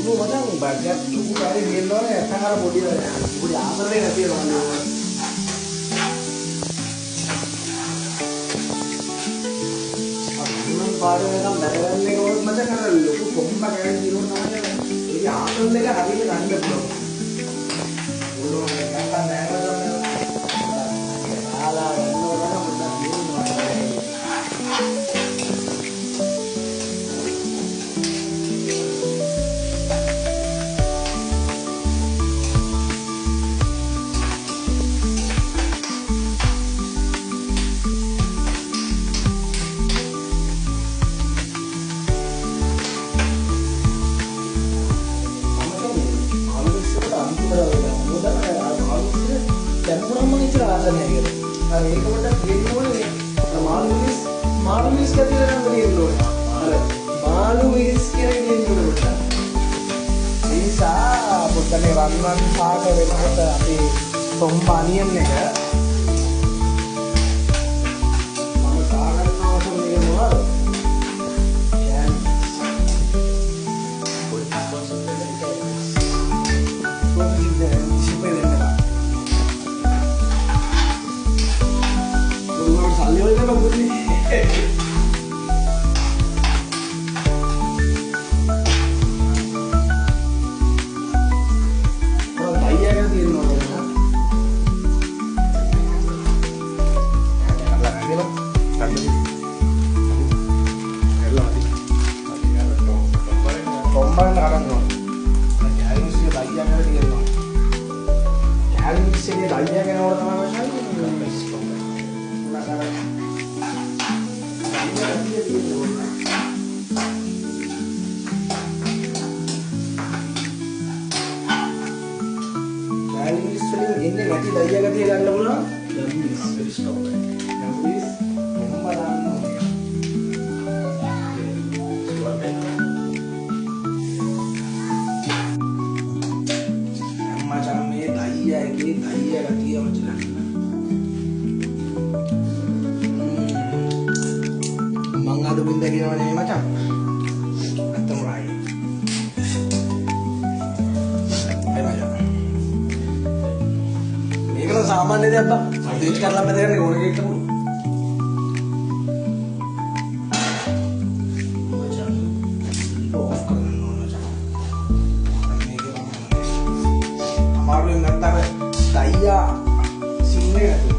ලොකු මචං බඩයක් ලොකු කාරේ ගේනවනේ නැත්නම් අර පොඩි ආසරේ නැතිනවා මම පාඩේ නම් බැලගන්න එක වොත් මචං අර ලොකු කොම්බ කෑලි දිනනවා තමයි ඒක ආසල් එක හරියට ගන්න පුළුවන් ඕනෝ නැත්නම් නෑනවද ආලා යනවා නම් ඒක පොඩ්ඩක් දෙන්න ඕනේ මාළු මිස් කතියලා නම් දෙන්න ඕනේ අර මාළු මිස් කියලා දෙන්න ඕනේ ඒ නිසා පොඩ්ඩක් රන්වන් පාට වෙනකොට අපි තොම්බ අනියන් එක මම කාගන්න අවශ්‍ය මේක මොනවද ඉන්නේ නැති දයියා ගතිය ගන්න පුළුවන් යම්මිස් ස්ටොප් එක යම්මිස් කොම්බ දාන්න ඕනේ මචං මේ දයියා එකේ දයියා ගතිය මචං මං අද බින්ද කියනවා නේ මචං නැත්තම් රායි सामान्य दे आता तेज करला पे देखने कोण के एकदम ऑफ करना होना चाहिए हमारे लगता है दाइया सीने रहते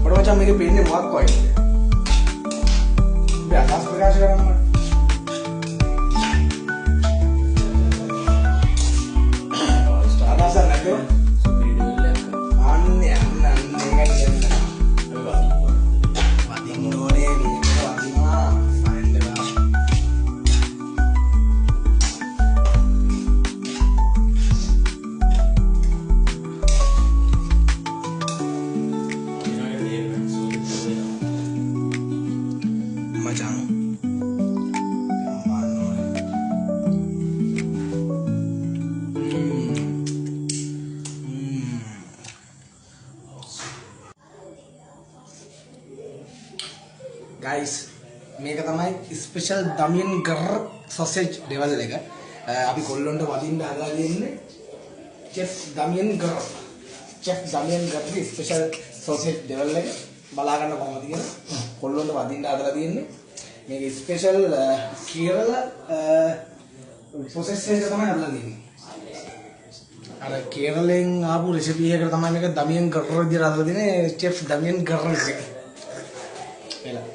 बड़ा अच्छा मेरे पेन ने बहुत क्वाइट आकाश प्रकाश करना आकाश नक्को अन्य वादिनोने वादिना फाइंडला मचांग गाइस මේක තමයි ස්පෙෂල් දමියන් ගර් සොසේජ් ඩෙවල් එක අපි කොල්ලොන්ට වදින්න හදලා දෙන්නේ චෙෆ් දමියන් ගර් ස්පෙෂල් සොසේජ් ඩෙවල් එක බලා ගන්න කොහොමද කියලා කොල්ලොන්ට වදින්න හදලා දෙන්නේ මේක ස්පෙෂල් කේරල ප්‍රොසෙස් එක තමයි හදලා දෙන්නේ අර කේරලෙන් ආපු රෙසිපි එකකට තමයි මේක දමියන් ගර් විදියට හදලා දෙන්නේ චෙෆ් දමියන් ගර් එක එලා